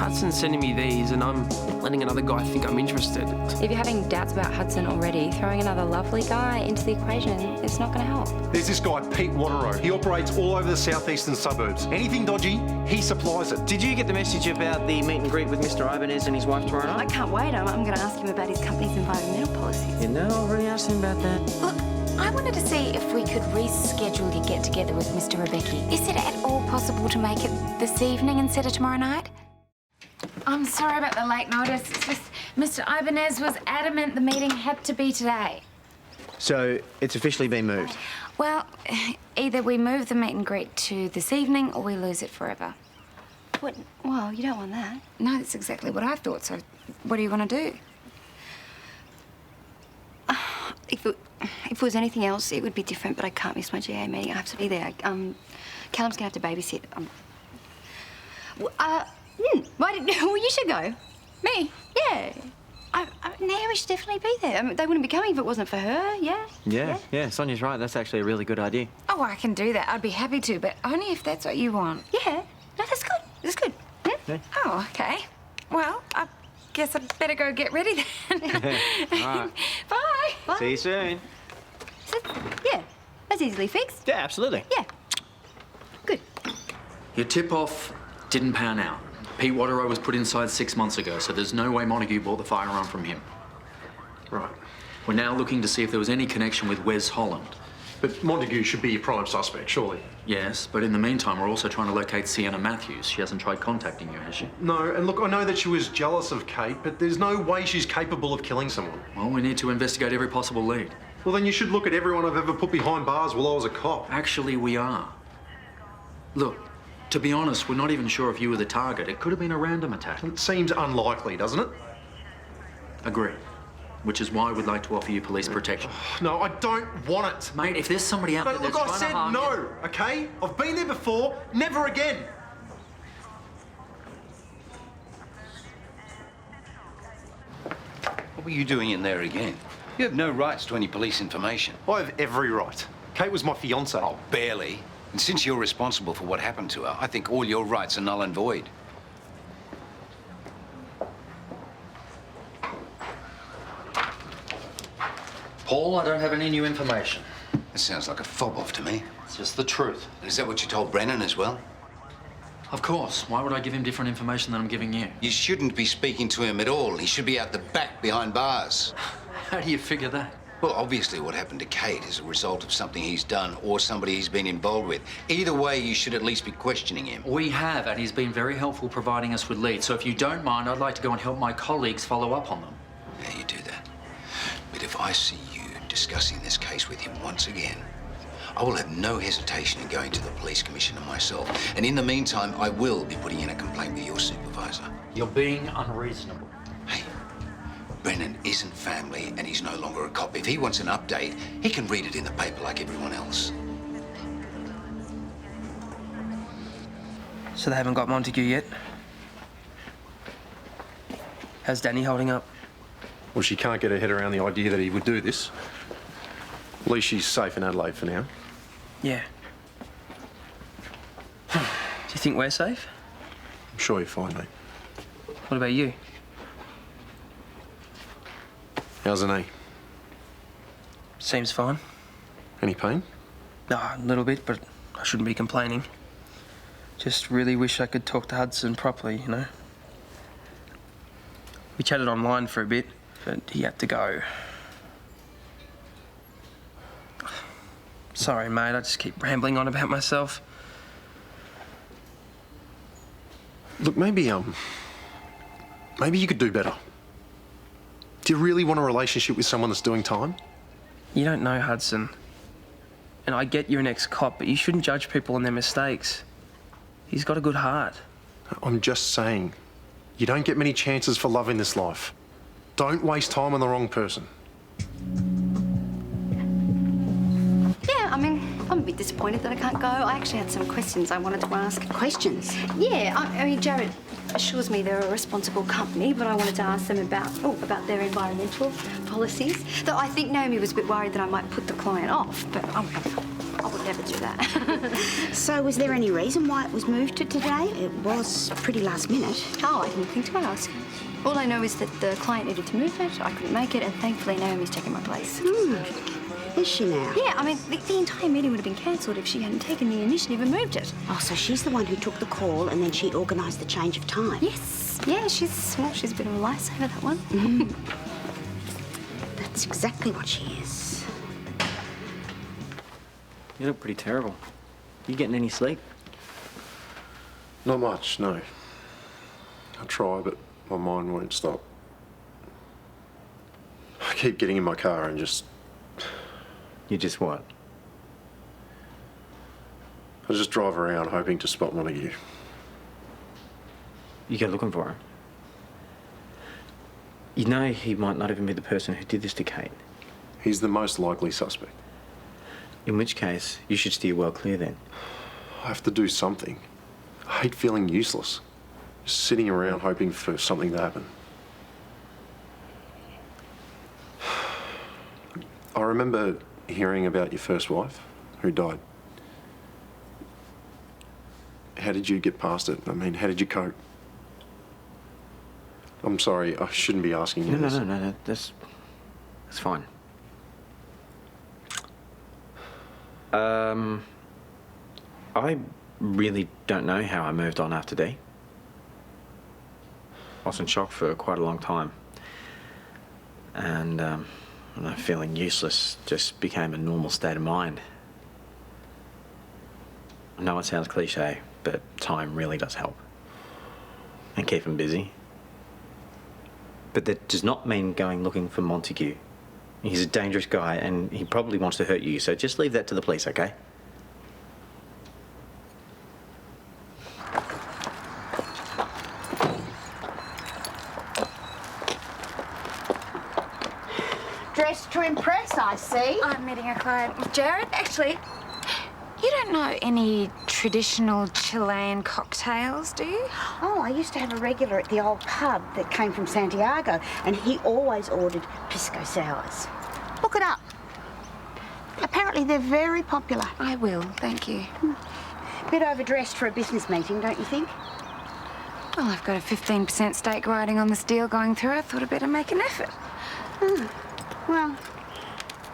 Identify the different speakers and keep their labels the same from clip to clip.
Speaker 1: Hudson's sending me these and I'm letting another guy think I'm interested.
Speaker 2: If you're having doubts about Hudson already, throwing another lovely guy into the equation is not going to help.
Speaker 3: There's this guy, Pete Watterow. He operates all over the southeastern suburbs. Anything dodgy, he supplies it.
Speaker 4: Did you get the message about the meet and greet with Mr. Ibanez and his wife tomorrow night?
Speaker 2: I can't wait. I'm going to ask him about his company's environmental policies.
Speaker 4: You know, I already asked him about that.
Speaker 5: Look, I wanted to see if we could reschedule your get-together with Mr. Rebecki. Is it at all possible to make it this evening instead of tomorrow night? I'm sorry about the late notice. It's just Mr. Ibanez was adamant the meeting had to be today.
Speaker 4: So it's officially been moved?
Speaker 5: Well, either we move the meet and greet to this evening or we lose it forever.
Speaker 2: What? Well, you don't want that.
Speaker 5: No, that's exactly what I thought, so what do you want to do?
Speaker 2: If it was anything else, it would be different, but I can't miss my GA meeting. I have to be there. Callum's going to have to babysit. Well, you should go.
Speaker 5: Me?
Speaker 2: Yeah. Naomi should definitely be there. I mean, they wouldn't be coming if it wasn't for her, yeah?
Speaker 4: Yeah, Sonia's right. That's actually a really good idea.
Speaker 5: Oh, I can do that. I'd be happy to, but only if that's what you want.
Speaker 2: Yeah. No, that's good. That's good.
Speaker 4: Yeah.
Speaker 5: Oh, okay. Well, I guess I'd better go get ready then.
Speaker 4: All right.
Speaker 5: Bye.
Speaker 2: Bye.
Speaker 4: See you soon.
Speaker 2: Yeah, that's easily fixed.
Speaker 4: Yeah, absolutely.
Speaker 2: Yeah. Good.
Speaker 6: Your tip-off didn't pan out. Pete Watterow was put inside 6 months ago, so there's no way Montague bought the firearm from him.
Speaker 3: Right.
Speaker 6: We're now looking to see if there was any connection with Wes Holland.
Speaker 3: But Montague should be your prime suspect, surely.
Speaker 6: Yes, but in the meantime, we're also trying to locate Sienna Matthews. She hasn't tried contacting you, has she?
Speaker 3: No, and look, I know that she was jealous of Kate, but there's no way she's capable of killing someone.
Speaker 6: Well, we need to investigate every possible lead.
Speaker 3: Well, then you should look at everyone I've ever put behind bars while I was a cop.
Speaker 6: Actually, we are. Look, to be honest, we're not even sure if you were the target. It could have been a random attack.
Speaker 3: It seems unlikely, doesn't it?
Speaker 6: Agreed. Which is why we'd like to offer you police protection.
Speaker 3: No, I don't want it.
Speaker 6: Mate, if there's somebody out there
Speaker 3: No,
Speaker 6: that's
Speaker 3: look, I
Speaker 6: trying
Speaker 3: said
Speaker 6: to harm
Speaker 3: no,
Speaker 6: you...
Speaker 3: okay? I've been there before, never again.
Speaker 7: What were you doing in there again? You have no rights to any police information.
Speaker 3: I have every right. Kate was my fiancée.
Speaker 7: Oh, barely. And since you're responsible for what happened to her, I think all your rights are null and void.
Speaker 6: Paul, I don't have any new information.
Speaker 7: That sounds like a fob-off to me.
Speaker 6: It's just the truth.
Speaker 7: And is that what you told Brennan as well?
Speaker 6: Of course. Why would I give him different information than I'm giving you?
Speaker 7: You shouldn't be speaking to him at all. He should be out the back behind bars.
Speaker 6: How do you figure that?
Speaker 7: Well, obviously what happened to Kate is a result of something he's done or somebody he's been involved with. Either way, you should at least be questioning him.
Speaker 6: We have, and he's been very helpful providing us with leads. So if you don't mind, I'd like to go and help my colleagues follow up on them.
Speaker 7: Yeah, you do that. But if I see you discussing this case with him once again, I will have no hesitation in going to the police commissioner myself. And in the meantime, I will be putting in a complaint with your supervisor.
Speaker 6: You're being unreasonable.
Speaker 7: Hey, Brennan isn't family and he's no longer a cop. If he wants an update, he can read it in the paper like everyone else.
Speaker 1: So they haven't got Montague yet? How's Danny holding up?
Speaker 3: Well, she can't get her head around the idea that he would do this. At least she's safe in Adelaide for now.
Speaker 1: Yeah. Do you think we're safe?
Speaker 3: I'm sure you're fine, mate.
Speaker 1: What about you?
Speaker 3: How's the knee?
Speaker 1: Seems fine.
Speaker 3: Any pain?
Speaker 1: No, a little bit, but I shouldn't be complaining. Just really wish I could talk to Hudson properly, you know? We chatted online for a bit, but he had to go. Sorry, mate, I just keep rambling on about myself.
Speaker 3: Look, maybe you could do better. Do you really want a relationship with someone that's doing time?
Speaker 1: You don't know Hudson. And I get you're an ex-cop, but you shouldn't judge people on their mistakes. He's got a good heart.
Speaker 3: I'm just saying, you don't get many chances for love in this life. Don't waste time on the wrong person.
Speaker 2: Yeah, I mean, I'm a bit disappointed that I can't go. I actually had some questions I wanted to ask.
Speaker 5: Questions?
Speaker 2: Yeah, I mean, Jared assures me they're a responsible company, but I wanted to ask them about their environmental policies. Though I think Naomi was a bit worried that I might put the client off, but I would never do that.
Speaker 8: So was there any reason why it was moved to today? It was pretty last minute.
Speaker 2: Oh, I didn't think to ask. All I know is that the client needed to move it, I couldn't make it, and thankfully Naomi's taken my place.
Speaker 8: Is she now?
Speaker 2: Yeah, I mean, the entire meeting would have been cancelled if she hadn't taken the initiative and moved it.
Speaker 8: Oh, so she's the one who took the call and then she organised the change of time?
Speaker 2: Yes. Yeah, she's a bit of a lifesaver, that one.
Speaker 8: That's exactly what she is.
Speaker 4: You look pretty terrible. You getting any sleep?
Speaker 3: Not much, no. I try, but my mind won't stop. I keep getting in my car and just...
Speaker 4: You just what?
Speaker 3: I just drive around hoping to spot Montague.
Speaker 4: You go looking for him. You know he might not even be the person who did this to Kate.
Speaker 3: He's the most likely suspect.
Speaker 4: In which case, you should steer well clear then.
Speaker 3: I have to do something. I hate feeling useless. Just sitting around hoping for something to happen. I remember hearing about your first wife, who died. How did you get past it? I mean, how did you cope? I'm sorry, I shouldn't be asking you this.
Speaker 4: No, that's fine. I really don't know how I moved on after Dee. I was in shock for quite a long time. And, feeling useless just became a normal state of mind. I know it sounds cliche, but time really does help. And keep him busy. But that does not mean going looking for Montague. He's a dangerous guy and he probably wants to hurt you, so just leave that to the police, okay?
Speaker 8: Dressed to impress, I see.
Speaker 5: I'm meeting a client with Jared. Actually, you don't know any traditional Chilean cocktails, do you?
Speaker 8: Oh, I used to have a regular at the old pub that came from Santiago, and he always ordered pisco sours. Look it up. Apparently they're very popular.
Speaker 5: I will, thank you.
Speaker 8: Bit overdressed for a business meeting, don't you think?
Speaker 5: Well, I've got a 15% stake riding on this deal going through. I thought I'd better make an effort.
Speaker 8: Well,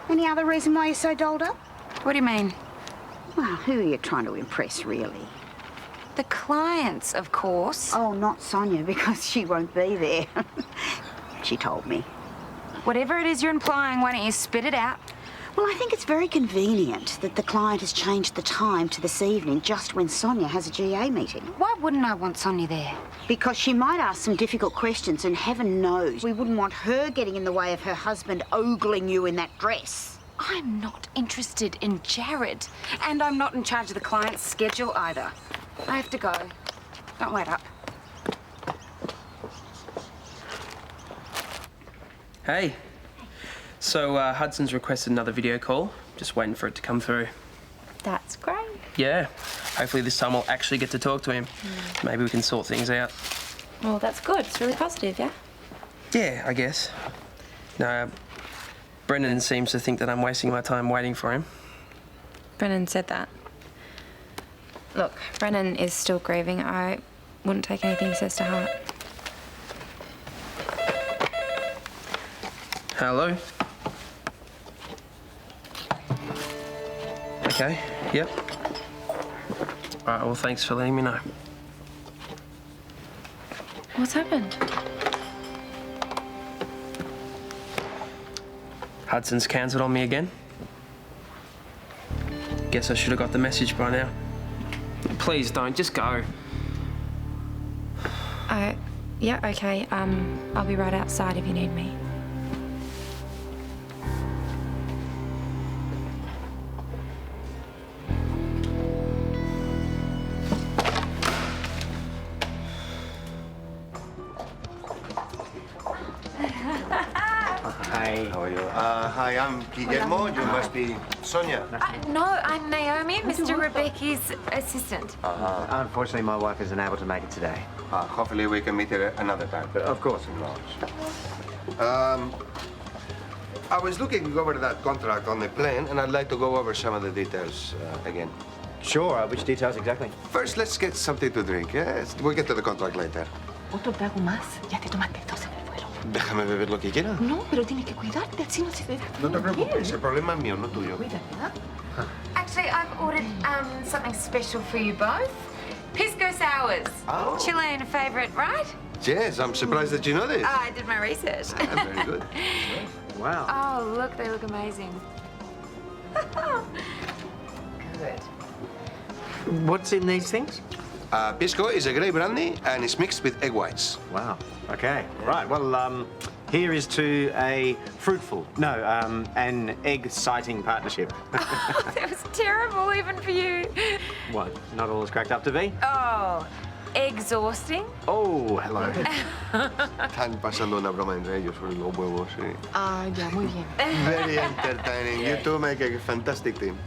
Speaker 8: any other reason why you're so dolled up?
Speaker 5: What do you mean?
Speaker 8: Well, who are you trying to impress, really?
Speaker 5: The clients, of course.
Speaker 8: Oh, not Sonia, because she won't be there. She told me.
Speaker 5: Whatever it is you're implying, why don't you spit it out?
Speaker 8: Well, I think it's very convenient that the client has changed the time to this evening just when Sonia has a GA meeting.
Speaker 5: Why wouldn't I want Sonia there?
Speaker 8: Because she might ask some difficult questions, and heaven knows we wouldn't want her getting in the way of her husband ogling you in that dress.
Speaker 5: I'm not interested in Jared. And I'm not in charge of the client's schedule either. I have to go. Don't wait up.
Speaker 1: Hey. So Hudson's requested another video call. Just waiting for it to come through.
Speaker 2: That's great.
Speaker 1: Yeah. Hopefully this time we'll actually get to talk to him. Maybe we can sort things out.
Speaker 2: Well, that's good. It's really positive, yeah?
Speaker 1: Yeah, I guess. No, Brennan seems to think that I'm wasting my time waiting for him.
Speaker 9: Brennan said that. Look, Brennan is still grieving. I wouldn't take anything he says to heart.
Speaker 1: Hello? Okay, yep. All right, well, thanks for letting me know.
Speaker 9: What's happened?
Speaker 1: Hudson's cancelled on me again. Guess I should have got the message by now. Please don't, just go.
Speaker 9: Yeah, okay. I'll be right outside if you need me.
Speaker 4: Hi.
Speaker 10: How are you? Hi, I'm Guillermo. You must be Sonia.
Speaker 5: No, I'm Naomi, Mr. Rebecca's assistant.
Speaker 4: Unfortunately, my wife isn't able to make it today.
Speaker 10: Hopefully we can meet her another time.
Speaker 4: Of course.
Speaker 10: I was looking over that contract on the plane, and I'd like to go over some of the details again.
Speaker 4: Sure, which details exactly?
Speaker 10: First, let's get something to drink. Yes, we'll get to the contract later.
Speaker 11: Otro trago más. Ya te tomaste dos en el vuelo.
Speaker 10: Déjame beber lo que quiera.
Speaker 11: No, pero tienes que cuidarte, así no se te da.
Speaker 10: No te preocupes, el problema es mío, no tuyo.
Speaker 11: Cuídate, ¿ah?
Speaker 5: Actually, I've ordered something special for you both. Pisco sours.
Speaker 10: Oh.
Speaker 5: Chilean favourite, right?
Speaker 10: Yes, I'm surprised that you know this.
Speaker 5: I did my research.
Speaker 10: Very good.
Speaker 4: Wow.
Speaker 5: Oh, look, they look amazing. Good.
Speaker 4: What's in these things?
Speaker 10: Pisco is a grey brandy, and it's mixed with egg whites.
Speaker 4: Wow. Okay. Right. Well, here is to a an egg-sighting partnership.
Speaker 5: That was terrible, even for you.
Speaker 4: What? Not all it's cracked up to be?
Speaker 5: Oh, exhausting.
Speaker 4: Oh, hello.
Speaker 10: Están pasando una broma entre ellos sobre los huevos, sí.
Speaker 11: Ah, ya, muy bien.
Speaker 10: Very entertaining. You two make a fantastic team.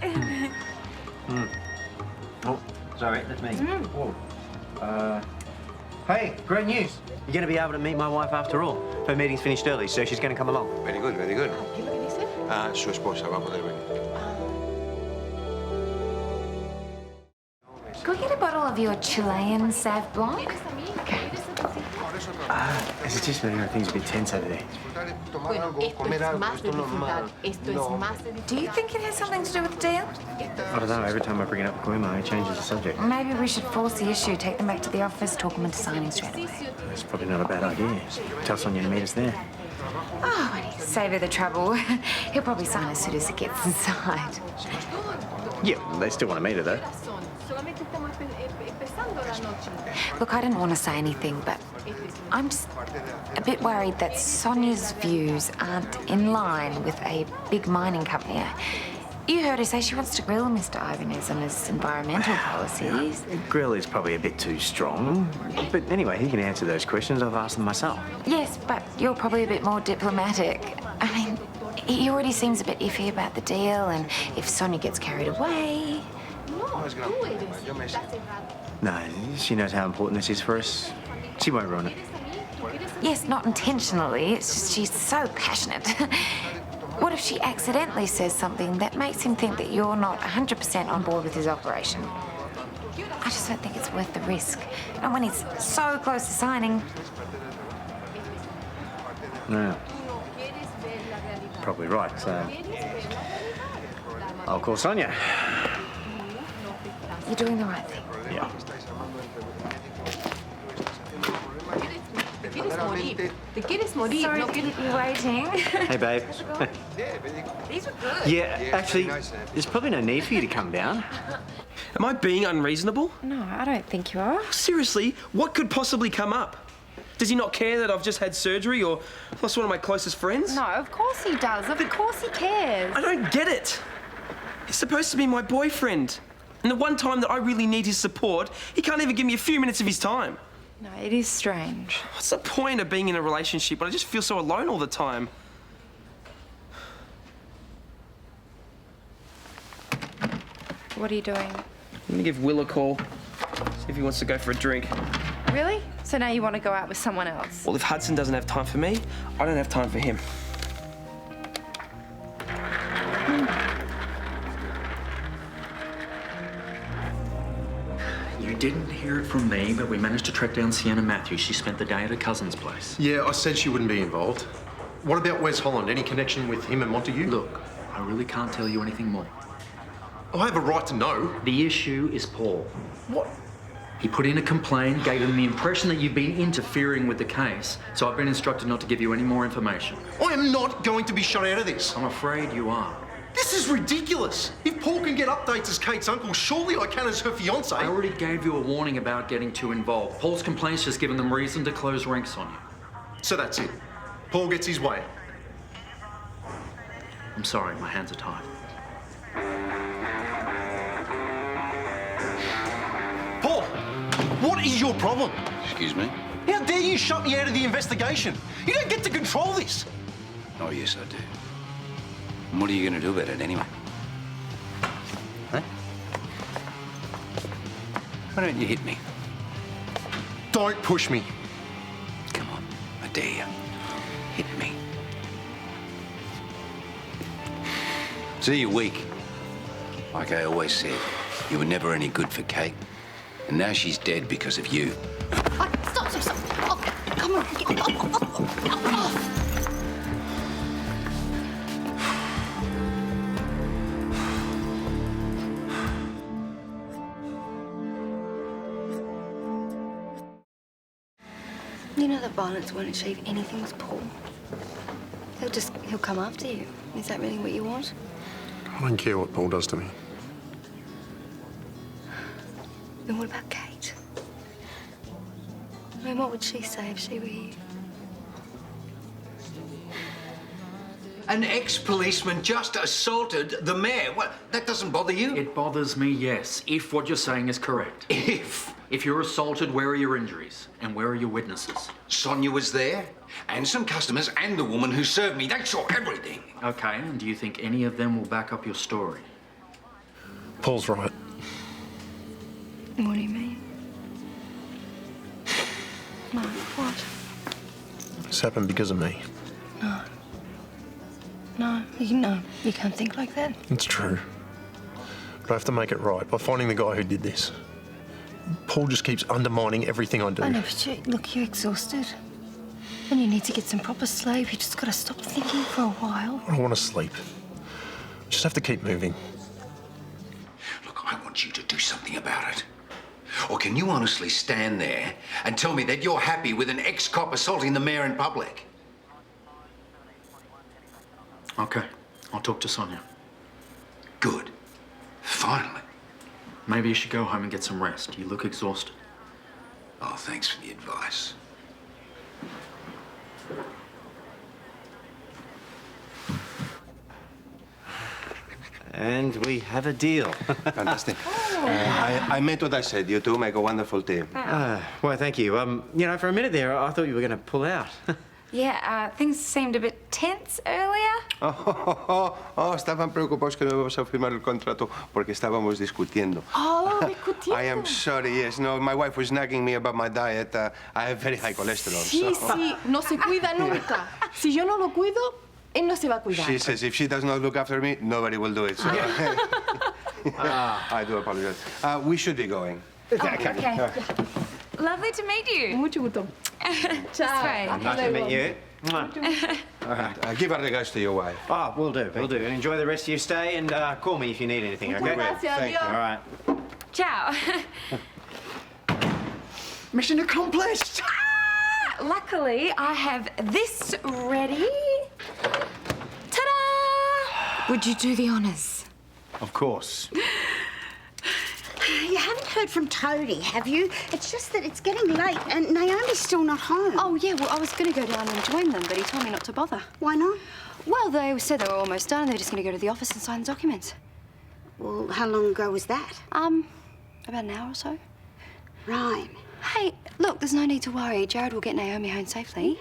Speaker 4: Oh, sorry, that's me. Whoa. Hey, great news. You're going to be able to meet my wife after all. Her meeting's finished early, so she's going to come along.
Speaker 10: Very good, very good.
Speaker 11: ¿Qué es lo que dice?
Speaker 10: Su esposa va a poder venir.
Speaker 5: Go get a bottle of your Chilean Sauv Blanc.
Speaker 4: It's just that everything's a bit tense over there.
Speaker 11: Bueno, esto es más de dificultad. Esto es más de
Speaker 5: Do you think it has something to do with the deal?
Speaker 4: I don't know, every time I bring it up with Guimo, he changes the subject.
Speaker 5: Maybe we should force the issue, take them back to the office, talk them into signing straight away.
Speaker 4: That's probably not a bad idea. Tell Sonia to meet us there.
Speaker 5: Oh, save her the trouble. He'll probably sign as soon as it gets inside.
Speaker 4: Yeah, they still want to meet her, though.
Speaker 5: Look, I didn't want to say anything, but I'm just a bit worried that Sonia's views aren't in line with a big mining company. You heard her say she wants to grill Mr. Ibanez on his environmental policies.
Speaker 4: Grill is probably a bit too strong. But anyway, he can answer those questions. I've asked them myself.
Speaker 5: Yes, but you're probably a bit more diplomatic. I mean, he already seems a bit iffy about the deal, and if Sonia gets carried away...
Speaker 4: No, she knows how important this is for us. She won't ruin it.
Speaker 5: Yes, not intentionally. It's just she's so passionate. What if she accidentally says something that makes him think that you're not 100% on board with his operation? I just don't think it's worth the risk. And when he's so close to signing...
Speaker 4: No. Probably right. I'll call Sonia.
Speaker 5: You're doing the right thing.
Speaker 4: Yeah.
Speaker 11: Te quieres morir.
Speaker 5: Sorry
Speaker 11: No
Speaker 5: to
Speaker 11: quieres...
Speaker 5: keep you waiting.
Speaker 4: Hey, babe.
Speaker 5: These were good.
Speaker 4: Yeah, actually, there's probably no need for you to come down.
Speaker 1: Am I being unreasonable?
Speaker 9: No, I don't think you are.
Speaker 1: Seriously, what could possibly come up? Does he not care that I've just had surgery or lost one of my closest friends?
Speaker 9: No, of course he does. Of course he cares.
Speaker 1: I don't get it. He's supposed to be my boyfriend. And the one time that I really need his support, he can't even give me a few minutes of his time.
Speaker 9: No, it is strange.
Speaker 1: What's the point of being in a relationship when I just feel so alone all the time?
Speaker 9: What are you doing?
Speaker 1: I'm gonna give Will a call, see if he wants to go for a drink.
Speaker 9: Really? So now you want to go out with someone else?
Speaker 1: Well, if Hudson doesn't have time for me, I don't have time for him.
Speaker 6: You didn't hear it from me, but we managed to track down Sienna Matthews. She spent the day at her cousin's place.
Speaker 3: Yeah, I said she wouldn't be involved. What about Wes Holland? Any connection with him and Montague?
Speaker 6: Look, I really can't tell you anything more.
Speaker 3: I have a right to know.
Speaker 6: The issue is Paul.
Speaker 3: What?
Speaker 6: He put in a complaint, gave him the impression that you've been interfering with the case, so I've been instructed not to give you any more information.
Speaker 3: I am not going to be shut out of this.
Speaker 6: I'm afraid you are.
Speaker 3: This is ridiculous. If Paul can get updates as Kate's uncle, surely I can as her fiancé.
Speaker 6: I already gave you a warning about getting too involved. Paul's complaint's just given them reason to close ranks on you.
Speaker 3: So that's it. Paul gets his way.
Speaker 6: I'm sorry, my hands are tied.
Speaker 3: Paul, what is your problem?
Speaker 7: Excuse me?
Speaker 3: How dare you shut me out of the investigation? You don't get to control this.
Speaker 7: Oh, yes, I do. And what are you going to do about it anyway? Huh? Why don't you hit me?
Speaker 3: Don't push me.
Speaker 7: Come on, I dare you. Hit me. So you're weak. Like I always said, you were never any good for Kate. And now she's dead because of you.
Speaker 8: Oh, stop. Oh, come on. Get off.
Speaker 2: You know that violence won't achieve anything with Paul. He'll come after you. Is that really what you want?
Speaker 3: I don't care what Paul does to me.
Speaker 2: Then what about Kate? I mean, what would she say if she were you?
Speaker 7: An ex-policeman just assaulted the mayor. What? That doesn't bother you?
Speaker 6: It bothers me, yes, if what you're saying is correct. If you're assaulted, where are your injuries? And where are your witnesses?
Speaker 7: Sonia was there, and some customers, and the woman who served me. They saw everything.
Speaker 6: Okay, and do you think any of them will back up your story?
Speaker 3: Paul's right.
Speaker 2: What do you mean? No, what?
Speaker 3: This happened because of me.
Speaker 2: No, you can't think like that.
Speaker 3: It's true. But I have to make it right by finding the guy who did this. Paul just keeps undermining everything I do.
Speaker 2: I know, but look, you're exhausted. And you need to get some proper sleep. You just gotta stop thinking for a while.
Speaker 3: I don't want to sleep. I just have to keep moving.
Speaker 7: Look, I want you to do something about it. Or can you honestly stand there and tell me that you're happy with an ex-cop assaulting the mayor in public?
Speaker 6: Okay, I'll talk to Sonia.
Speaker 7: Good. Finally.
Speaker 6: Maybe you should go home and get some rest. You look exhausted.
Speaker 7: Oh, thanks for the advice.
Speaker 4: And we have a deal.
Speaker 10: Fantastic. I meant what I said. You two make a wonderful team.
Speaker 4: Well, thank you. You know, for a minute there, I thought you were going to pull out.
Speaker 5: Yeah, things seemed a bit tense earlier.
Speaker 10: Estaban preocupados que no íbamos a firmar el contrato porque estábamos discutiendo.
Speaker 11: Oh, discutiendo.
Speaker 10: I am sorry, yes. No, my wife was nagging me about my diet. I have very high cholesterol.
Speaker 11: Sí, sí, no se cuida nunca. Si yo no lo cuido, él no se va a cuidar.
Speaker 10: She says if she does not look after me, nobody will do it. So. I do apologize. We should be going.
Speaker 5: Okay. Lovely to meet you.
Speaker 11: Mucho gusto.
Speaker 5: Ciao.
Speaker 4: Nice to meet you.
Speaker 10: Give our regards to your wife.
Speaker 4: Oh, we'll do. And enjoy the rest of your stay and call me if you need anything, okay?
Speaker 11: Gracias,
Speaker 10: Thank you.
Speaker 4: All right.
Speaker 5: Ciao.
Speaker 11: Mission accomplished.
Speaker 5: Luckily, I have this ready. Ta-da! Would you do the honours?
Speaker 4: Of course.
Speaker 8: You haven't heard from Toadie, have you? It's just that it's getting late and Naomi's still not home.
Speaker 2: Oh, yeah, well, I was gonna go down and join them, but he told me not to bother.
Speaker 8: Why not?
Speaker 2: Well, they said they were almost done and they were just gonna go to the office and sign the documents.
Speaker 8: Well, how long ago was that?
Speaker 2: About an hour or so.
Speaker 8: Right.
Speaker 2: Hey, look, there's no need to worry. Jared will get Naomi home safely.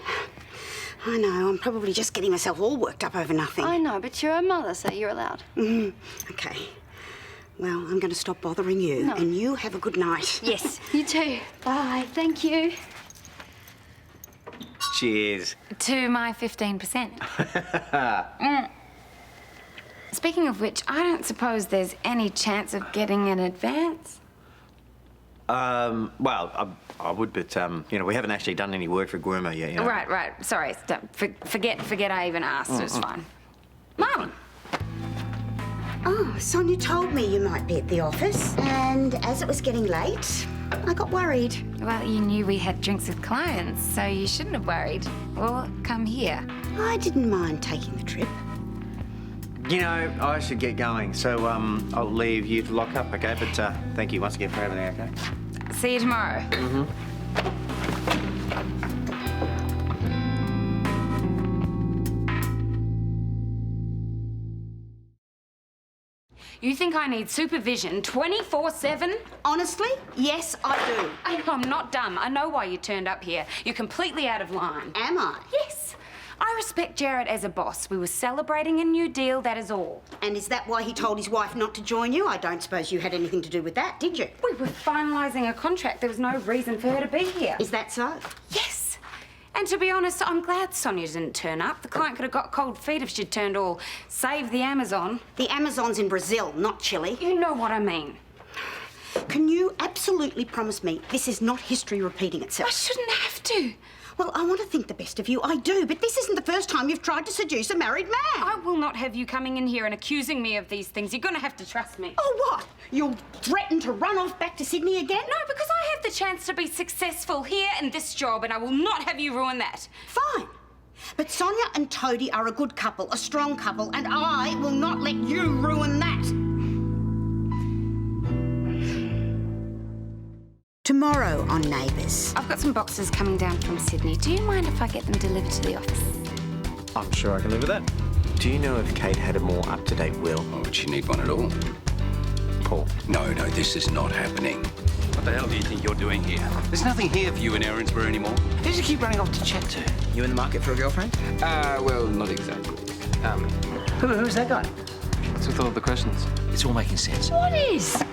Speaker 8: I know, I'm probably just getting myself all worked up over nothing.
Speaker 2: I know, but you're a mother, so you're allowed.
Speaker 8: Okay. Well, I'm going to stop bothering you, and you have a good night.
Speaker 2: Yes, you too. Bye. Thank you.
Speaker 4: Cheers.
Speaker 5: To my 15%. Speaking of which, I don't suppose there's any chance of getting an advance?
Speaker 4: Well, I would, but, you know, we haven't actually done any work for Guillermo yet, you know.
Speaker 5: Right. Sorry. Forget I even asked. It's fine. Mum!
Speaker 8: Oh, Sonia told me you might be at the office, and as it was getting late, I got worried.
Speaker 5: Well, you knew we had drinks with clients, so you shouldn't have worried. Or come here.
Speaker 8: I didn't mind taking the trip.
Speaker 4: You know, I should get going, so, I'll leave you to lock up, okay? But, thank you once again for everything, okay?
Speaker 5: See you tomorrow. You think I need supervision 24/7?
Speaker 8: Honestly, yes, I do.
Speaker 5: I'm not dumb. I know why you turned up here. You're completely out of line.
Speaker 8: Am I?
Speaker 5: Yes. I respect Jared as a boss. We were celebrating a new deal, that is all.
Speaker 8: And is that why he told his wife not to join you? I don't suppose you had anything to do with that, did you?
Speaker 5: We were finalising a contract. There was no reason for her to be here.
Speaker 8: Is that so?
Speaker 5: Yes. And to be honest, I'm glad Sonia didn't turn up. The client could have got cold feet if she'd turned all save the Amazon.
Speaker 8: The Amazon's in Brazil, not Chile.
Speaker 5: You know what I mean.
Speaker 8: Can you absolutely promise me this is not history repeating itself?
Speaker 5: I shouldn't have to.
Speaker 8: Well, I want to think the best of you. I do, but this isn't the first time you've tried to seduce a married man.
Speaker 5: I will not have you coming in here and accusing me of these things. You're going to have to trust me.
Speaker 8: Oh, what? You'll threaten to run off back to Sydney again?
Speaker 5: No, because I have the chance to be successful here in this job, and I will not have you ruin that.
Speaker 8: Fine. But Sonia and Toadie are a good couple, a strong couple, and I will not let you ruin that. Tomorrow on Neighbours.
Speaker 5: I've got some boxes coming down from Sydney. Do you mind if I get them delivered to the office?
Speaker 4: I'm sure I can live with that. Do you know if Kate had a more up-to-date will?
Speaker 7: Oh, would she need one at all?
Speaker 4: Paul?
Speaker 7: No, this is not happening.
Speaker 12: What the hell do you think you're doing here? There's nothing here for you in Erinsborough anymore. Who does you keep running off to chat to?
Speaker 13: You in the market for a girlfriend?
Speaker 12: Well, not exactly.
Speaker 13: Who's that guy?
Speaker 12: What's with all the questions?
Speaker 13: It's all making sense.
Speaker 5: What is?